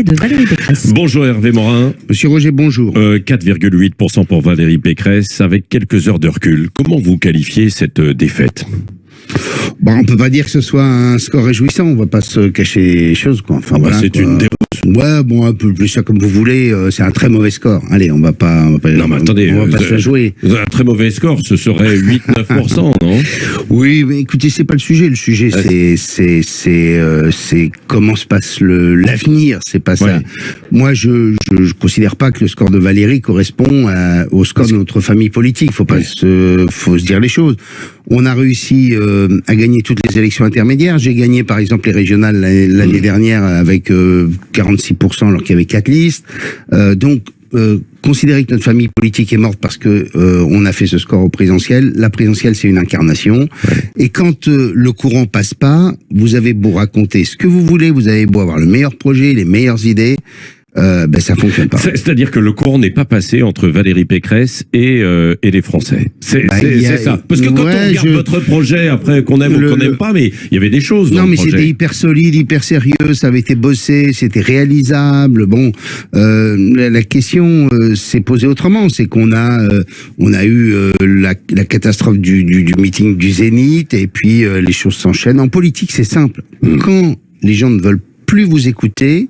de Valérie Pécresse. Bonjour Hervé Morin. Monsieur Roger, bonjour. 4,8% pour Valérie Pécresse, avec quelques heures de recul. Comment vous qualifiez cette défaite ? Bon, on peut pas dire que ce soit un score réjouissant, on va pas se cacher les choses, quoi. Enfin, voilà, c'est quoi. une déroute. Ouais, bon, un peu plus ça comme vous voulez, c'est un très mauvais score. Allez, on va pas Non, mais attendez, on va pas se la jouer. Un très mauvais score, ce serait 8-9%, non ? Oui, mais écoutez, c'est pas le sujet. Le sujet, c'est comment se passe l'avenir. C'est pas ça. Ouais. Moi, je considère pas que le score de Valérie correspond au score de notre famille politique. Faut se dire les choses. On a réussi à gagner toutes les élections intermédiaires. J'ai gagné, par exemple, les régionales l'année dernière avec 46% alors qu'il y avait 4 listes. Donc, considérer que notre famille politique est morte parce que on a fait ce score au présidentiel. La présidentielle, c'est une incarnation. Ouais. Et quand le courant passe pas, vous avez beau raconter ce que vous voulez, vous avez beau avoir le meilleur projet, les meilleures idées, ça fonctionne pas. C'est-à-dire que le courant n'est pas passé entre Valérie Pécresse et les Français. C'est ça. Parce que quand on regarde votre projet, après qu'on aime ou qu'on n'aime pas, mais il y avait des choses dans le projet. C'était hyper solide, hyper sérieux, ça avait été bossé, c'était réalisable. Bon, la question s'est posée autrement, c'est qu'on a eu la catastrophe du meeting du Zénith, et puis les choses s'enchaînent. En politique, c'est simple. Quand les gens ne veulent plus vous écouter,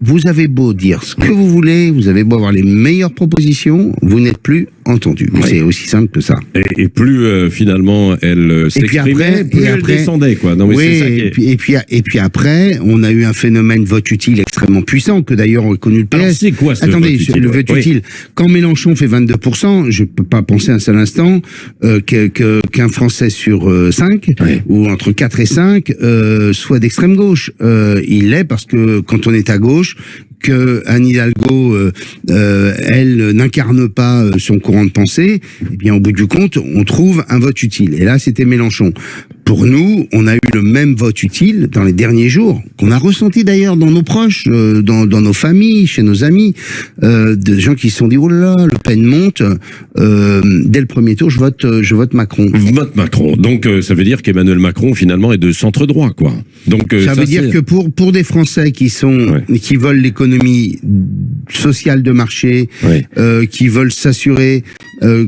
vous avez beau dire ce que vous voulez, vous avez beau avoir les meilleures propositions, vous n'êtes plus entendu. Oui. C'est aussi simple que ça. Et plus finalement elle s'exprimait, plus elle descendait, quoi. Non, mais oui, c'est ça qui est... et puis après, on a eu un phénomène vote utile extrêmement puissant que d'ailleurs on a connu le PS. Alors, c'est quoi ce Attendez, vote utile, le vote utile. Quand Mélenchon fait 22%, je peux pas penser un seul instant qu'un Français sur 5 ou entre 4 et 5 soit d'extrême gauche. Il l'est parce que quand on est à gauche, que Anne Hidalgo, elle n'incarne pas son courant de pensée, eh bien au bout du compte, on trouve un vote utile. Et là, c'était Mélenchon. Pour nous, on a eu le même vote utile dans les derniers jours, qu'on a ressenti d'ailleurs dans nos proches, dans nos familles, chez nos amis, de gens qui se sont dit oh là là, Le Pen monte. Dès le premier tour, je vote Macron. Vous votez Macron. Donc ça veut dire qu'Emmanuel Macron finalement est de centre droit, quoi. Donc ça veut dire que pour des Français qui veulent l'économie sociale de marché, qui veulent s'assurer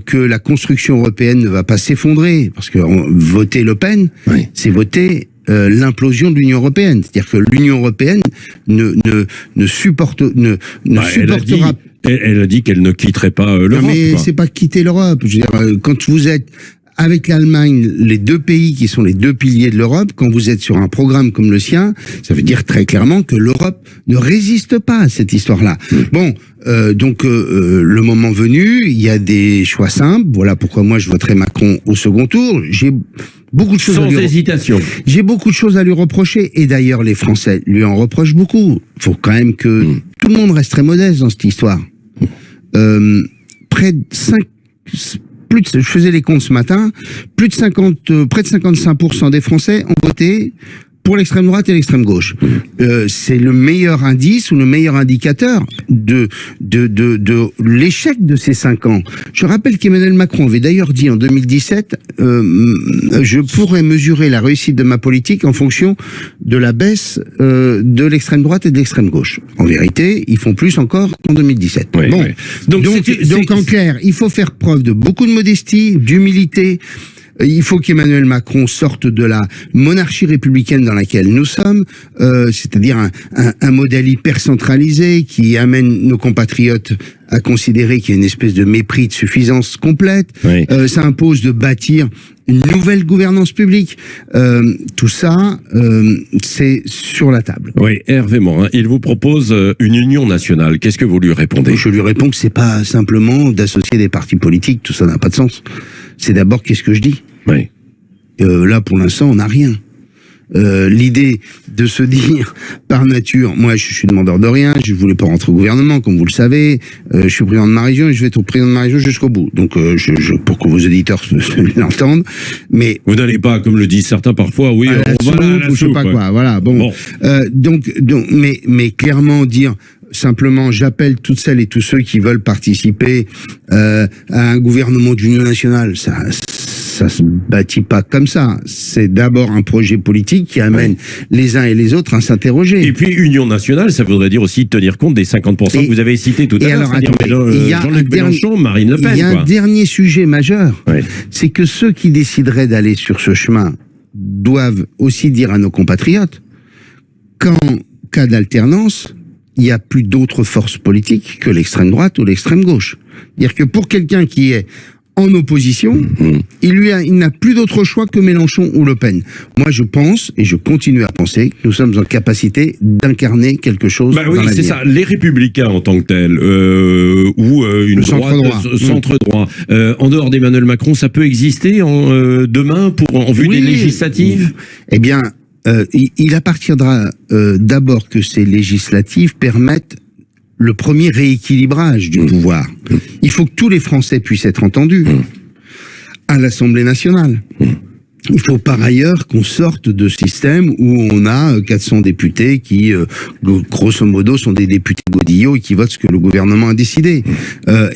que la construction européenne ne va pas s'effondrer, parce que voter Le Pen, c'est voter l'implosion de l'Union européenne. C'est-à-dire que l'Union européenne ne supportera. Elle a dit qu'elle ne quitterait pas l'Europe. Non, mais c'est pas quitter l'Europe. Je veux dire, quand vous êtes avec l'Allemagne, les deux pays qui sont les deux piliers de l'Europe, quand vous êtes sur un programme comme le sien, ça veut dire très clairement que l'Europe ne résiste pas à cette histoire-là. Bon, donc le moment venu, il y a des choix simples. Voilà pourquoi moi je voterai Macron au second tour. J'ai beaucoup de choses hésitation. J'ai beaucoup de choses à lui reprocher, et d'ailleurs les Français lui en reprochent beaucoup. Il faut quand même que tout le monde reste très modeste dans cette histoire. Près de 5... je faisais les comptes ce matin, près de 55% des Français ont voté pour l'extrême droite et l'extrême gauche. C'est le meilleur indice ou le meilleur indicateur de l'échec de ces 5 ans. Je rappelle qu'Emmanuel Macron avait d'ailleurs dit en 2017 je pourrais mesurer la réussite de ma politique en fonction de la baisse de l'extrême droite et de l'extrême gauche. En vérité, ils font plus encore qu'en 2017. Oui, bon, oui. Donc en clair, il faut faire preuve de beaucoup de modestie, d'humilité. Il faut qu'Emmanuel Macron sorte de la monarchie républicaine dans laquelle nous sommes, c'est-à-dire un modèle hyper centralisé qui amène nos compatriotes à considérer qu'il y a une espèce de mépris de suffisance complète. Oui. Ça impose de bâtir une nouvelle gouvernance publique. Tout ça, c'est sur la table. Oui, Hervé Morin, il vous propose une union nationale. Qu'est-ce que vous lui répondez ? Je lui réponds que c'est pas simplement d'associer des partis politiques, tout ça n'a pas de sens. C'est d'abord qu'est-ce que je dis. Oui. Là, pour l'instant, on n'a rien. L'idée de se dire, par nature, moi je suis demandeur de rien, je voulais pas rentrer au gouvernement, comme vous le savez, je suis président de ma région et je vais être président de ma région jusqu'au bout. Donc, pour que vos auditeurs l'entendent, mais... Vous n'allez pas, comme le disent certains parfois, oui, on va à la je sais pas quoi, voilà, bon. Donc, mais clairement dire... Simplement, j'appelle toutes celles et tous ceux qui veulent participer à un gouvernement d'union nationale. ça se bâtit pas comme ça. C'est d'abord un projet politique qui amène les uns et les autres à s'interroger. Et puis, union nationale, ça voudrait dire aussi tenir compte des 50% que vous avez cités tout à l'heure, c'est-à-dire Jean-Luc Mélenchon, Marine Le Pen. Il y a un dernier sujet majeur, c'est que ceux qui décideraient d'aller sur ce chemin doivent aussi dire à nos compatriotes qu'en cas d'alternance, il n'y a plus d'autres forces politiques que l'extrême droite ou l'extrême gauche. C'est-à-dire que pour quelqu'un qui est en opposition, il n'a plus d'autre choix que Mélenchon ou Le Pen. Moi, je pense, et je continue à penser, que nous sommes en capacité d'incarner quelque chose dans l'avenir. C'est ça. Les Républicains en tant que tels, ou une centre-droit, en dehors d'Emmanuel Macron, ça peut exister demain en vue des législatives? Eh bien, il appartiendra d'abord que ces législatives permettent le premier rééquilibrage du pouvoir. Il faut que tous les Français puissent être entendus à l'Assemblée nationale. Il faut par ailleurs qu'on sorte de système où on a 400 députés qui, grosso modo, sont des députés godillots et qui votent ce que le gouvernement a décidé.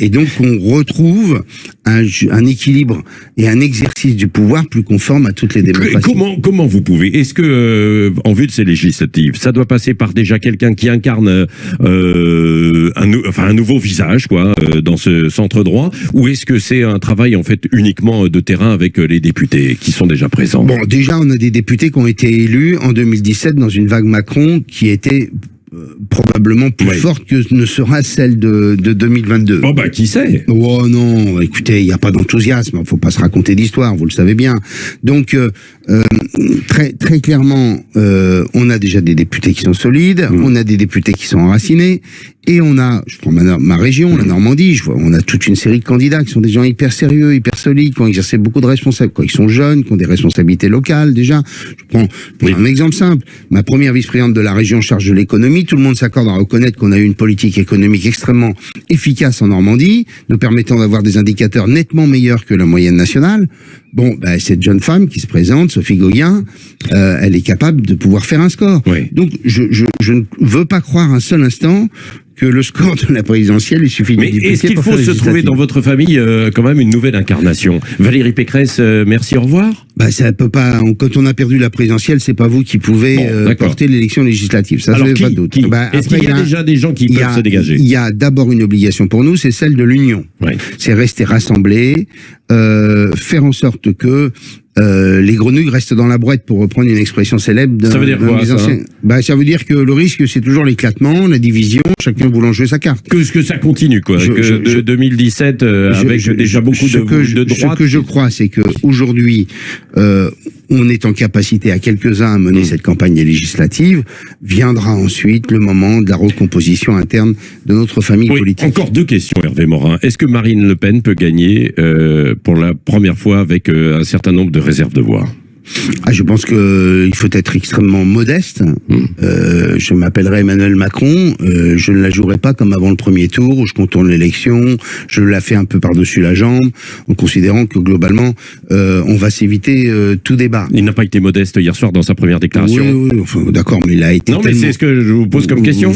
Et donc on retrouve un équilibre et un exercice du pouvoir plus conforme à toutes les démocraties. Comment vous pouvez? Est-ce que, en vue de ces législatives, ça doit passer par déjà quelqu'un qui incarne un nouveau visage, quoi, dans ce centre droit, ou est-ce que c'est un travail en fait uniquement de terrain avec les députés qui sont déjà présents? Bon, déjà, on a des députés qui ont été élus en 2017 dans une vague Macron qui était probablement plus forte que ne sera celle de 2022. Oh bah, qui sait? Oh non, écoutez, il n'y a pas d'enthousiasme, il faut pas se raconter d'histoire, vous le savez bien. Donc, très clairement, on a déjà des députés qui sont solides, on a des députés qui sont enracinés, et on a, je prends ma région, la Normandie, on a toute une série de candidats qui sont des gens hyper sérieux, hyper solides, qui ont exercé beaucoup de responsabilités, qui sont jeunes, qui ont des responsabilités locales déjà. Je prends un exemple simple. Ma première vice-présidente de la région charge de l'économie, tout le monde s'accorde à reconnaître qu'on a eu une politique économique extrêmement efficace en Normandie, nous permettant d'avoir des indicateurs nettement meilleurs que la moyenne nationale. Bon, cette jeune femme qui se présente, Sophie Gauguin, elle est capable de pouvoir faire un score. Donc, je ne veux pas croire un seul instant que le score de la présidentielle, il suffit de Mais est-ce qu'il faut se trouver dans votre famille quand même une nouvelle incarnation? Valérie Pécresse, merci, au revoir. Ça peut pas. Quand on a perdu la présidentielle, c'est pas vous qui pouvez porter l'élection législative. Ça, je n'ai pas de doute. Est-ce qu'il y a déjà des gens qui peuvent se dégager? Il y a d'abord une obligation pour nous, c'est celle de l'union. C'est rester rassemblés, faire en sorte que les grenouilles restent dans la boîte, pour reprendre une expression célèbre. Ça veut dire quoi, ça? Ça veut dire que le risque, c'est toujours l'éclatement, la division, chacun voulant jouer sa carte. Que ça continue, quoi. De 2017, avec déjà beaucoup de droite. Ce que je crois, c'est que aujourd'hui, on est en capacité à quelques-uns à mener cette campagne législative. Viendra ensuite le moment de la recomposition interne de notre famille politique. Encore deux questions, Hervé Morin. Est-ce que Marine Le Pen peut gagner pour la première fois avec un certain nombre de réserves de voix? Je pense qu'il faut être extrêmement modeste. Je m'appellerai Emmanuel Macron. Je ne la jouerai pas comme avant le premier tour où je contourne l'élection. Je la fais un peu par-dessus la jambe, en considérant que globalement, on va s'éviter tout débat. Il n'a pas été modeste hier soir dans sa première déclaration. Oui, d'accord, mais il a été. Non, mais c'est ce que je vous pose comme question.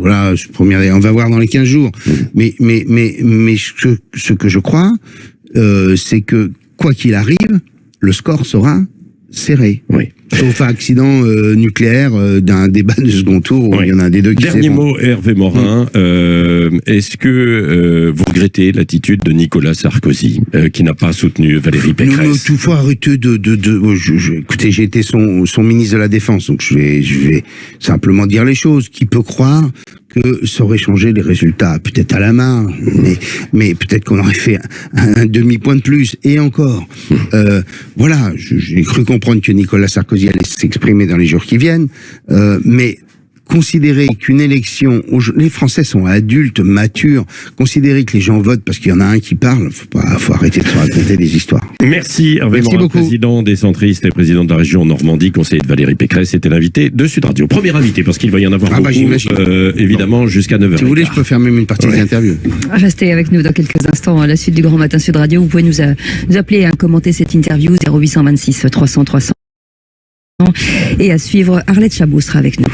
Voilà, on va voir dans les 15 jours. Mais ce que je crois, c'est que quoi qu'il arrive, le score sera serré. Sauf accident nucléaire d'un débat de second tour où il y en a un des deux qui s'effondre. Dernier mot, Hervé Morin. Est-ce que vous regrettez l'attitude de Nicolas Sarkozy, qui n'a pas soutenu Valérie Pécresse? Il faut arrêter écoutez, j'ai été son ministre de la Défense, donc je vais simplement dire les choses. Qui peut croire que ça aurait changé les résultats? Peut-être à la main, mais peut-être qu'on aurait fait un demi-point de plus, et encore. Voilà, j'ai cru comprendre que Nicolas Sarkozy allait s'exprimer dans les jours qui viennent, mais considérer qu'une élection, les Français sont adultes, matures, considérer que les gens votent parce qu'il y en a un qui parle, faut arrêter de se raconter des histoires. Merci Hervé Morin, président des centristes et président de la région Normandie, conseiller de Valérie Pécresse, c'était l'invité de Sud Radio. Premier invité, parce qu'il va y en avoir beaucoup, évidemment, jusqu'à 9h. Si vous voulez, je peux faire même une partie de l'interview. Restez avec nous dans quelques instants à la suite du Grand Matin Sud Radio. Vous pouvez nous appeler et commenter cette interview 0826 300 300. Et à suivre, Arlette Chabot sera avec nous.